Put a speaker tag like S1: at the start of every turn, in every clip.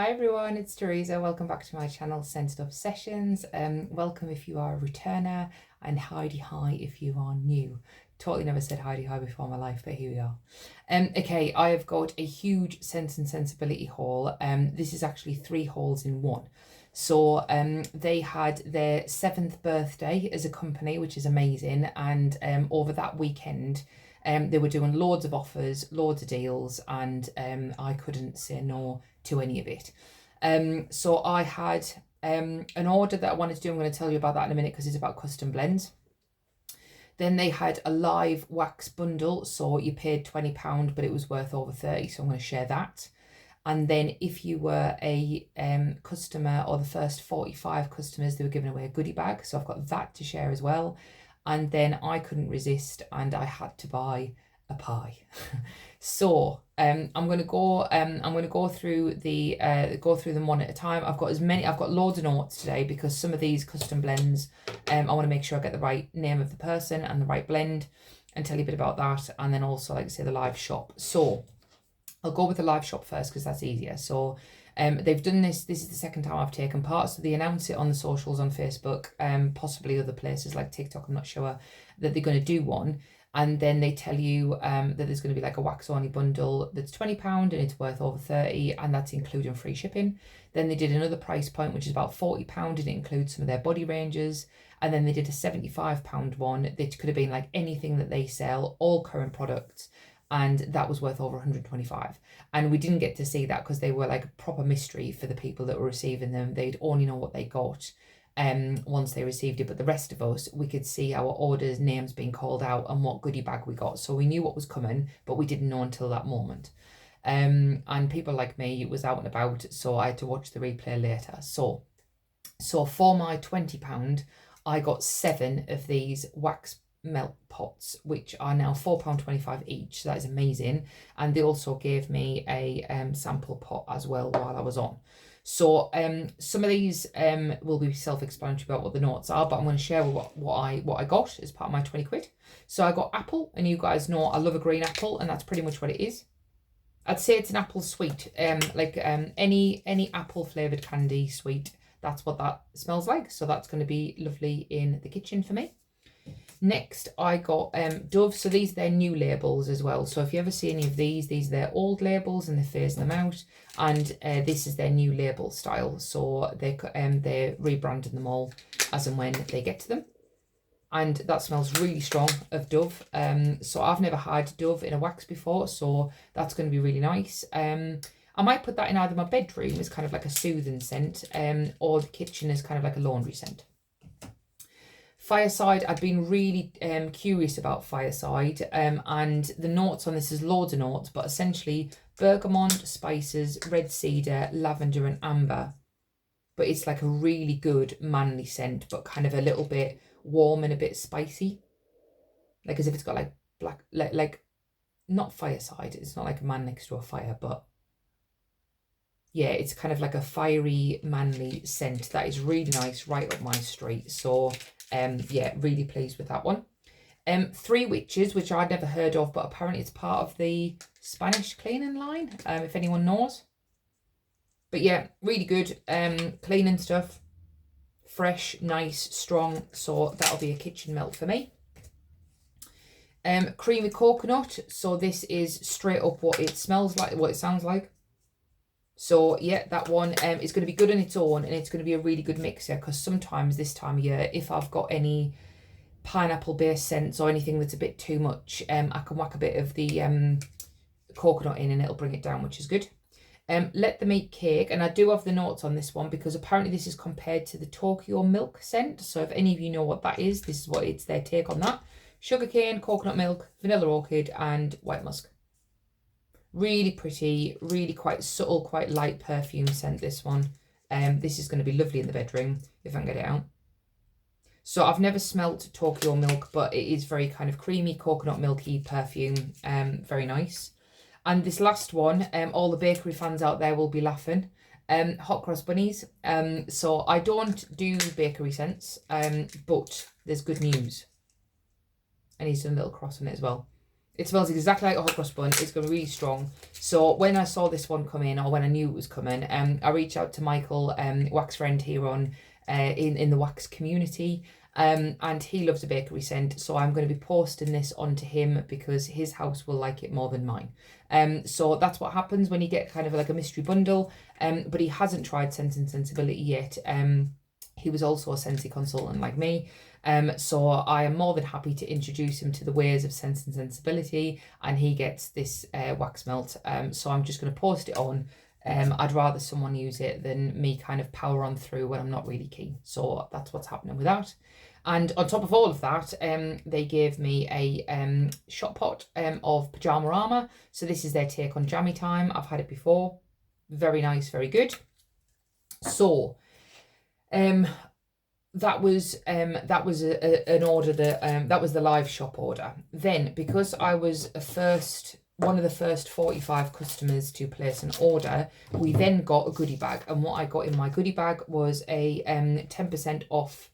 S1: Hi everyone, it's Teresa. Welcome back to my channel, Scents Obsessions. Welcome if you are a returner, and Heidi hi if you are new. Totally never said Heidi hi before in my life, but here we are. Okay, I have got a huge Scents and Sensibility haul. This is actually 3 hauls in one. So they had their 7th birthday as a company, which is amazing, and over that weekend they were doing loads of offers, loads of deals, and I couldn't say no to any of it. So I had an order that I wanted to do. I'm going to tell you about that in a minute because it's about custom blends. Then they had a live wax bundle, so you paid £20, but it was worth over 30, so I'm going to share that. And then if you were a customer or the first 45 customers, they were giving away a goodie bag, so I've got that to share as well. And then I couldn't resist and I had to buy a pie. So I'm going to go through them one at a time. I've got loads of notes today because some of these custom blends, I want to make sure I get the right name of the person and the right blend and tell you a bit about that, and then also, like I say, the live shop. So I'll go with the live shop first because that's easier. So they've done this is the second time I've taken part, so they announce it on the socials on Facebook, possibly other places like TikTok, I'm not sure, that they're going to do one, and then they tell you that there's going to be like a wax only bundle that's £20 and it's worth over 30, and that's including free shipping. Then they did another price point which is about £40 and it includes some of their body ranges, and then they did a £75 one that could have been like anything that they sell, all current products, and that was worth over 125. And we didn't get to see that because they were like a proper mystery for the people that were receiving them. They'd only know what they got once they received it, but the rest of us, we could see our orders, names being called out, and what goodie bag we got. So we knew what was coming, but we didn't know until that moment. And people like me, it was out and about, so I had to watch the replay later. So for my £20, I got 7 of these wax melt pots, which are now £4.25 each, so that is amazing. And they also gave me a sample pot as well while I was on. So some of these will be self-explanatory about what the notes are, but I'm going to share what I got as part of my 20 quid. So I got apple, and you guys know I love a green apple, and that's pretty much what it is. I'd say it's an apple sweet, any apple flavoured candy sweet. That's what that smells like. So that's going to be lovely in the kitchen for me. Next, I got Dove. So these are their new labels as well. So if you ever see any of these are their old labels and they're phasing them out. And this is their new label style. So they're rebranding them all as and when they get to them. And that smells really strong of Dove. So I've never had Dove in a wax before, so that's going to be really nice. I might put that in either my bedroom as kind of like a soothing scent, or the kitchen as kind of like a laundry scent. Fireside, I've been really curious about Fireside, and the notes on this is loads of notes, but essentially bergamot, spices, red cedar, lavender and amber. But it's like a really good manly scent, but kind of a little bit warm and a bit spicy, like as if it's got like black, like not Fireside, it's not like a man next to a fire, but yeah, it's kind of like a fiery manly scent that is really nice, right up my street. So yeah, really pleased with that one. 3 Witches, which I'd never heard of, but apparently it's part of the Spanish cleaning line, if anyone knows. But yeah, really good cleaning stuff. Fresh, nice, strong. So that'll be a kitchen melt for me. Creamy coconut. So this is straight up what it smells like, what it sounds like. So yeah, that one is going to be good on its own, and it's going to be a really good mixer, because sometimes this time of year, if I've got any pineapple based scents or anything that's a bit too much, I can whack a bit of the coconut in and it'll bring it down, which is good. Let Them Eat Cake, and I do have the notes on this one because apparently this is compared to the Tokyo milk scent. So if any of you know what that is, this is what it's their take on that. Sugarcane, coconut milk, vanilla orchid and white musk. Really pretty, really quite subtle, quite light perfume scent, this one. This is going to be lovely in the bedroom if I can get it out. So I've never smelt Tokyo milk, but it is very kind of creamy, coconut milky perfume. Very nice. And this last one, all the bakery fans out there will be laughing. Hot Cross Bunnies. So I don't do bakery scents, but there's good news. And he's done a little cross on it as well. It smells exactly like a hot cross bun. It's going to be really strong. So when I saw this one come in, or when I knew it was coming, I reached out to Michael, wax friend here on in the wax community, and he loves a bakery scent. So I'm going to be posting this onto him because his house will like it more than mine. So that's what happens when you get kind of like a mystery bundle. But he hasn't tried Scents and Sensibility yet. He was also a Scentsy consultant like me. So I am more than happy to introduce him to the ways of Scents and Sensibility, and he gets this wax melt. So I'm just going to post it on. I'd rather someone use it than me kind of power on through when I'm not really keen. So that's what's happening with that. And on top of all of that, they gave me a shot pot of Pajama Armour. So this is their take on Jammy Time. I've had it before. Very nice, very good. So that was an order that was the live shop order. Then, because I was one of the first 45 customers to place an order, we then got a goodie bag, and what I got in my goodie bag was a 10% off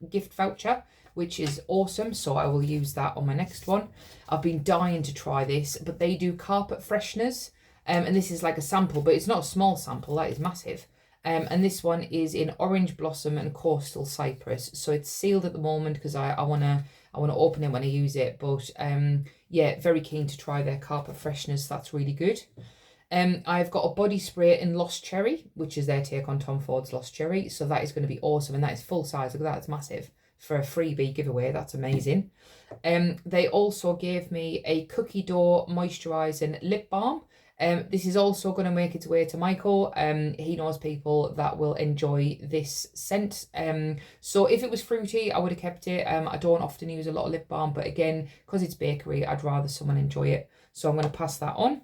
S1: gift voucher, which is awesome. So I will use that on my next one. I've been dying to try this, but they do carpet fresheners, and this is like a sample, but it's not a small sample. That is massive. And this one is in Orange Blossom and Coastal Cypress. So it's sealed at the moment because I wanna open it when I use it. But yeah, very keen to try their carpet freshness. That's really good. I've got a body spray in Lost Cherry, which is their take on Tom Ford's Lost Cherry. So that is going to be awesome, and that is full size. Look at that, it's massive. For a freebie giveaway, that's amazing. They also gave me a cookie dough moisturising lip balm. This is also going to make its way to Michael. He knows people that will enjoy this scent. So if it was fruity, I would have kept it. I don't often use a lot of lip balm, but again, because it's bakery, I'd rather someone enjoy it. So I'm going to pass that on.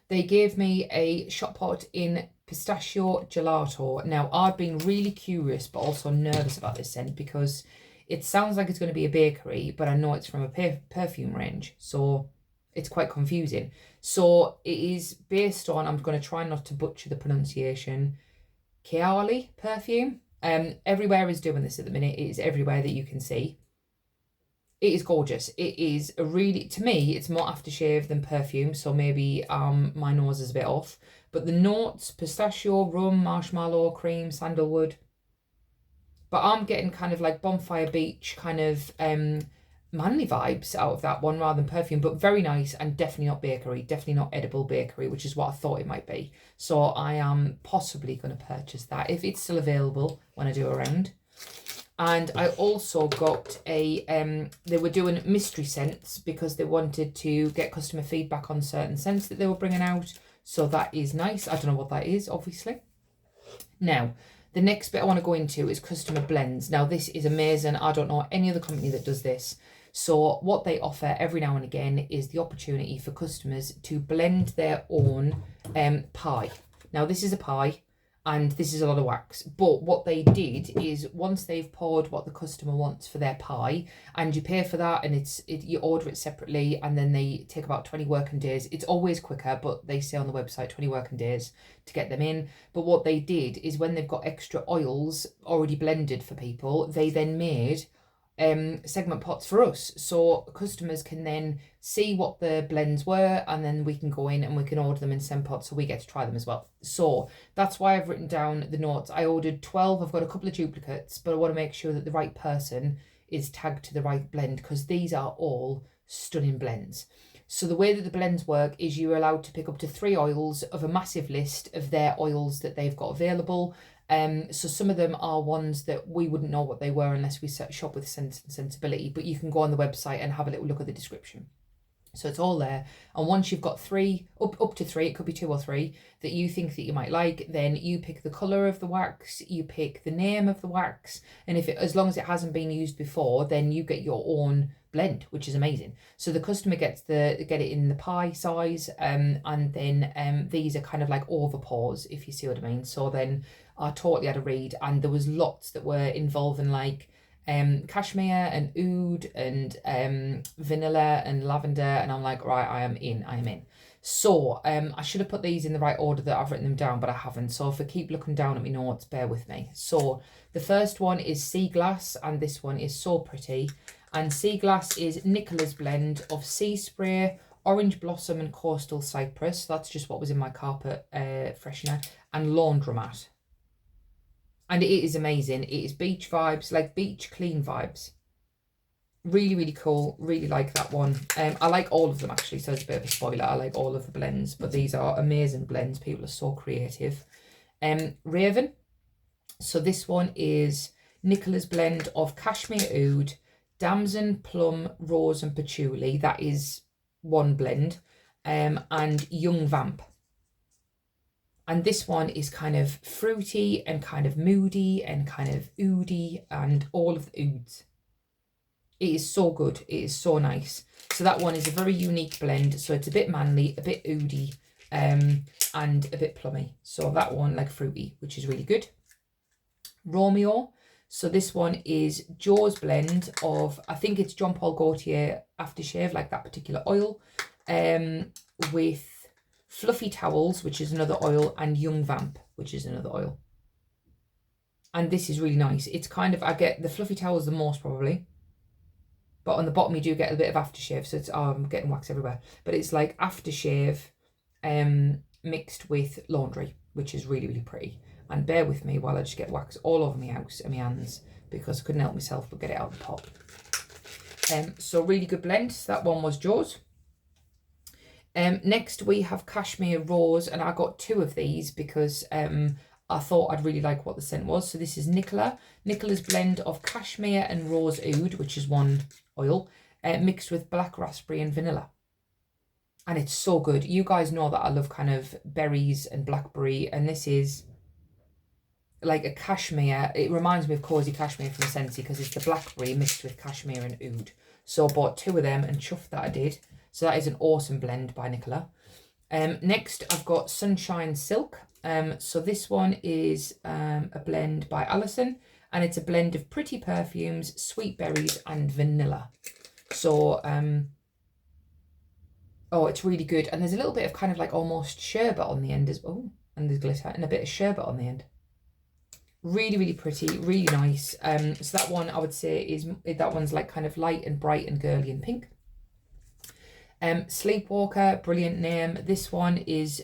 S1: They gave me a shot pot in Pistachio Gelato. Now, I've been really curious, but also nervous about this scent because it sounds like it's going to be a bakery, but I know it's from a perfume range. So it's quite confusing. So it is based on, I'm going to try not to butcher the pronunciation, Chiali perfume. Everywhere is doing this at the minute. It is everywhere that you can see. It is gorgeous. It is a really, to me, it's more aftershave than perfume. So maybe my nose is a bit off. But the notes, pistachio, rum, marshmallow, cream, sandalwood. But I'm getting kind of like Bonfire Beach kind of manly vibes out of that one rather than perfume, but very nice and definitely not bakery, definitely not edible bakery, which is what I thought it might be. So I am possibly going to purchase that if it's still available when I do a round. And I also got they were doing mystery scents because they wanted to get customer feedback on certain scents that they were bringing out. So that is nice. I don't know what that is, obviously. Now, the next bit I want to go into is customer blends. Now, this is amazing. I don't know any other company that does this. So what they offer every now and again is the opportunity for customers to blend their own pie. Now, this is a pie and this is a lot of wax. But what they did is once they've poured what the customer wants for their pie, and you pay for that and you order it separately, and then they take about 20 working days. It's always quicker, but they say on the website 20 working days to get them in. But what they did is when they've got extra oils already blended for people, they then made segment pots for us, so customers can then see what the blends were, and then we can go in and we can order them in scent pots, so we get to try them as well. So that's why I've written down the notes. I ordered 12. I've got a couple of duplicates, but I want to make sure that the right person is tagged to the right blend because these are all stunning blends. So the way that the blends work is you're allowed to pick up to 3 oils of a massive list of their oils that they've got available. So some of them are ones that we wouldn't know what they were unless we shop with Scents Scentsibility, but you can go on the website and have a little look at the description. So it's all there. And once you've got 3, up to 3, it could be 2 or 3, that you think that you might like, then you pick the colour of the wax, you pick the name of the wax, and as long as it hasn't been used before, then you get your own blend, which is amazing. So the customer get it in the pie size, and then these are kind of like over pours, if you see what I mean. So then I totally had a read, and there was lots that were involving like cashmere and oud and vanilla and lavender, and I'm like, right, I am in. So I should have put these in the right order that I've written them down, but I haven't. So if I keep looking down at my notes, bear with me. So the first one is Sea Glass, and this one is so pretty. And Sea Glass is Nicola's blend of sea spray, orange blossom and coastal cypress. That's just what was in my carpet freshener. And laundromat. And it is amazing. It is beach vibes, like beach clean vibes. Really, really cool. Really like that one. I like all of them actually, so it's a bit of a spoiler. I like all of the blends, but these are amazing blends. People are so creative. Raven. So this one is Nicola's blend of cashmere oud, damson, plum, rose and patchouli. That is one blend. And young vamp. And this one is kind of fruity and kind of moody and kind of oudy and all of the ouds. It is so good. It is so nice. So that one is a very unique blend. So it's a bit manly, a bit oudy, and a bit plummy. So that one like fruity, which is really good. Romeo. So this one is Joe's blend of, I think it's Jean Paul Gaultier aftershave, like that particular oil, with Fluffy Towels, which is another oil, and Young Vamp, which is another oil. And this is really nice. It's kind of, I get the Fluffy Towels the most probably. But on the bottom you do get a bit of aftershave, so it's I'm getting wax everywhere. But it's like aftershave mixed with laundry, which is really, really pretty. And bear with me while I just get wax all over my house and my hands, because I couldn't help myself but get it out of the pot. So really good blend. So that one was Joe's. Next we have Cashmere Rose, and I got two of these because I thought I'd really like what the scent was. So this is Nicola's blend of cashmere and rose oud, which is one oil, mixed with black raspberry and vanilla. And it's so good. You guys know that I love kind of berries and blackberry, and this is like a cashmere. It reminds me of Cozy Cashmere from Scentsy because it's the blackberry mixed with cashmere and oud. So I bought two of them and chuffed that I did. So that is an awesome blend by Nicola. Next I've got Sunshine Silk. So this one is a blend by Alison, and it's a blend of pretty perfumes, sweet berries and vanilla. So oh, it's really good. And there's a little bit of kind of like almost sherbet on the end as well. Oh, and there's glitter and a bit of sherbet on the end. Really, really pretty, really nice. So that one I would say is, that one's like kind of light and bright and girly and pink. Sleepwalker, brilliant name. This one is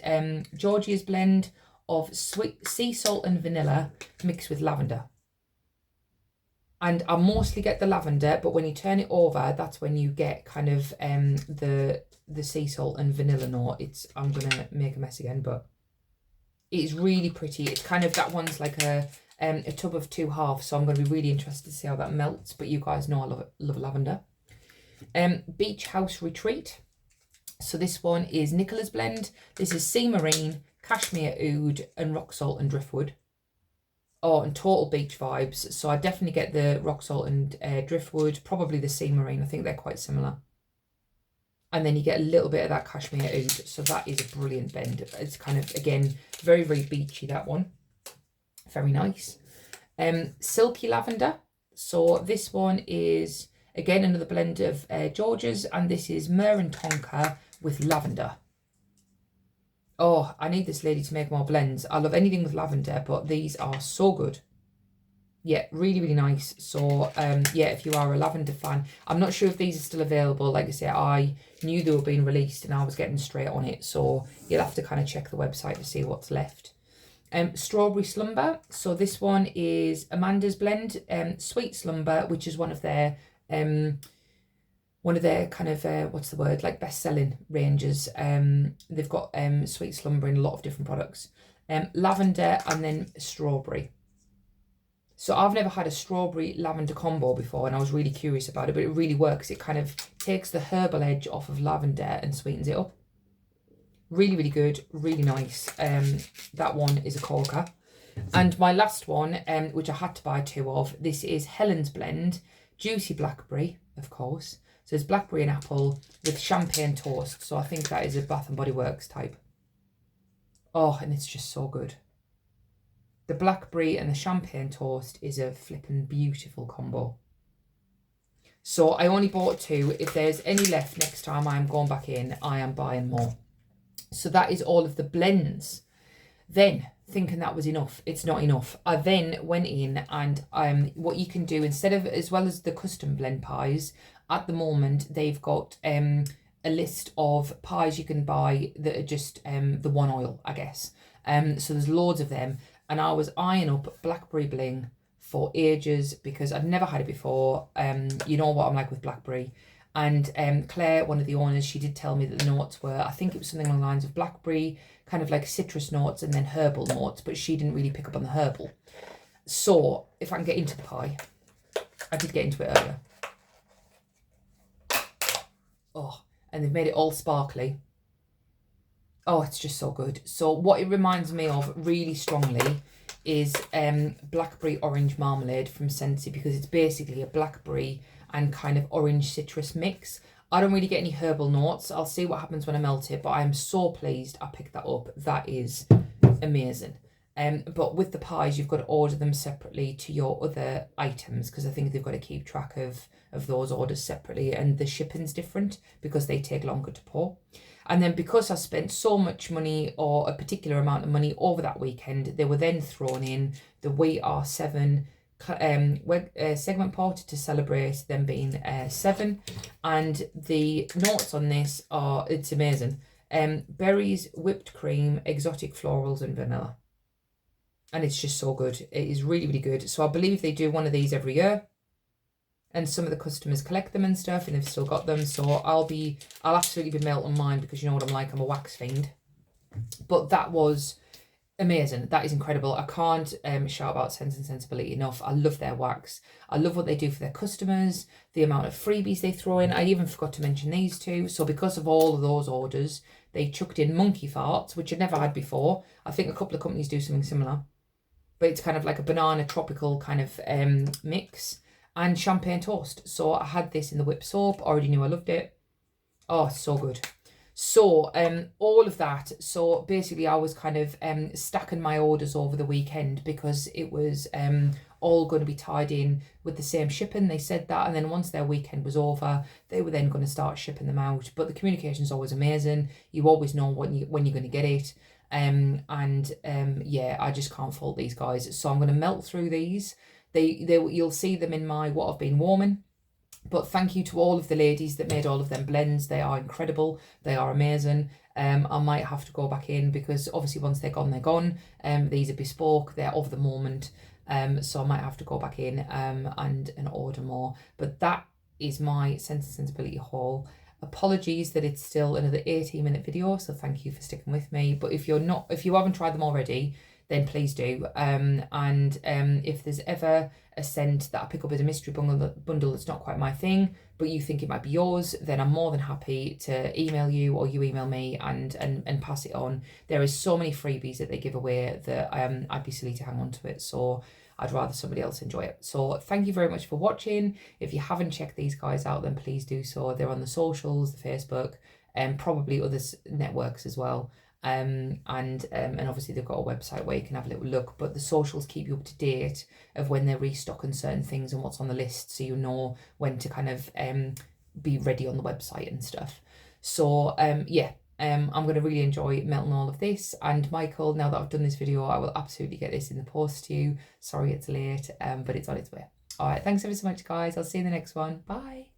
S1: Georgia's blend of sweet sea salt and vanilla mixed with lavender. And I mostly get the lavender, but when you turn it over, that's when you get kind of the sea salt and vanilla note. I'm gonna make a mess again, but it's really pretty. It's kind of, that one's like a tub of two halves, so I'm going to be really interested to see how that melts. But you guys know I love lavender. Beach House Retreat. So this one is Nicola's blend. This is sea marine, cashmere oud, and rock salt and driftwood. Oh, and total beach vibes. So I definitely get the rock salt and driftwood, probably the sea marine. I think they're quite similar. And then you get a little bit of that cashmere oud. So that is a brilliant blend. It's kind of, again, very, very beachy, that one. Very nice. Silky Lavender. So this one is, again, another blend of Georgia's, and this is myrrh and tonka with lavender. Oh, I need this lady to make more blends. I love anything with lavender, but these are so good. Yeah, really, really nice. So, yeah, if you are a lavender fan, I'm not sure if these are still available. Like I say, I knew they were being released and I was getting straight on it. So you'll have to kind of check the website to see what's left. Strawberry Slumber. So this one is Amanda's blend, Sweet Slumber, which is one of their kind of, what's the word, like best-selling ranges. They've got Sweet Slumber in a lot of different products. Lavender and then strawberry. So I've never had a strawberry lavender combo before, and I was really curious about it, but it really works. It kind of takes the herbal edge off of lavender and sweetens it up. Really, really good, really nice. That one is a corker. And my last one, which I had to buy two of, this is Helen's blend, Juicy Blackberry, of course. So it's blackberry and apple with champagne toast. So I think that is a Bath & Body Works type. Oh, and it's just so good. The blackberry and the champagne toast is a flippin' beautiful combo. So I only bought two. If there's any left next time I am going back in, I am buying more. So that is all of the blends. Then thinking that was enough. It's not enough. I then went in and what you can do instead of, as well as the custom blend pies, at the moment they've got a list of pies you can buy that are just the one oil, I guess. So there's loads of them, and I was eyeing up blackberry bling for ages because I'd never had it before. You know what I'm like with blackberry. And Claire, one of the owners, she did tell me that the notes were, I think it was something along the lines of blackberry, kind of like citrus notes and then herbal notes, but she didn't really pick up on the herbal. So if I can get into the pie, I did get into it earlier. Oh, and they've made it all sparkly. Oh, it's just so good. So what it reminds me of really strongly is blackberry orange marmalade from Scentsy, because it's basically a blackberry and kind of orange citrus mix. I don't really get any herbal notes. I'll see what happens when I melt it, but I'm so pleased I picked that up. That is amazing. But with the pies, you've got to order them separately to your other items, because I think they've got to keep track of those orders separately, and the shipping's different because they take longer to pour. And then because I spent so much money, or a particular amount of money over that weekend, they were then thrown in the We Are 7 segment pot to celebrate them being 7. And the notes on this are, it's amazing. Berries, whipped cream, exotic florals and vanilla. And it's just so good. It is really, really good. So I believe they do one of these every year. And some of the customers collect them and stuff, and they've still got them. So I'll absolutely be melting mine, because you know what I'm like, I'm a wax fiend. But that was amazing. That is incredible. I can't shout about Scents Scentsibility enough. I love their wax. I love what they do for their customers, the amount of freebies they throw in. I even forgot to mention these two. So because of all of those orders, they chucked in monkey farts, which I'd never had before. I think a couple of companies do something similar. But it's kind of like a banana tropical kind of mix. And champagne toast. So I had this in the whip soap. Already knew I loved it. Oh, it's so good. So all of that. So basically I was kind of stacking my orders over the weekend, because it was all going to be tied in with the same shipping. They said that, and then once their weekend was over, they were then going to start shipping them out. But the communication is always amazing. You always know when you're going to get it. Yeah, I just can't fault these guys. So I'm going to melt through these. You'll see them in my what I've been warming. But thank you to all of the ladies that made all of them blends. They are incredible. They are amazing. I might have to go back in, because obviously once they're gone, they're gone. These are bespoke. They're of the moment. So I might have to go back in and order more. But that is my Scents Scentsibility haul. Apologies that it's still another 18-minute video. So thank you for sticking with me. But if you haven't tried them already, then please do. If there's ever a scent that I pick up as a mystery bundle that's not quite my thing, but you think it might be yours, then I'm more than happy to email you, or you email me and pass it on. There is so many freebies that they give away that I'd be silly to hang on to it. So I'd rather somebody else enjoy it. So thank you very much for watching. If you haven't checked these guys out, then please do so. They're on the socials, the Facebook, and probably other networks as well. And obviously they've got a website where you can have a little look, but the socials keep you up to date of when they're restocking certain things and what's on the list, so you know when to kind of be ready on the website and stuff. So yeah, I'm going to really enjoy melting all of this. And Michael, now that I've done this video, I will absolutely get this in the post to you. Sorry it's late, but it's on its way. All right, thanks ever so much, guys. I'll see you in the next one. Bye.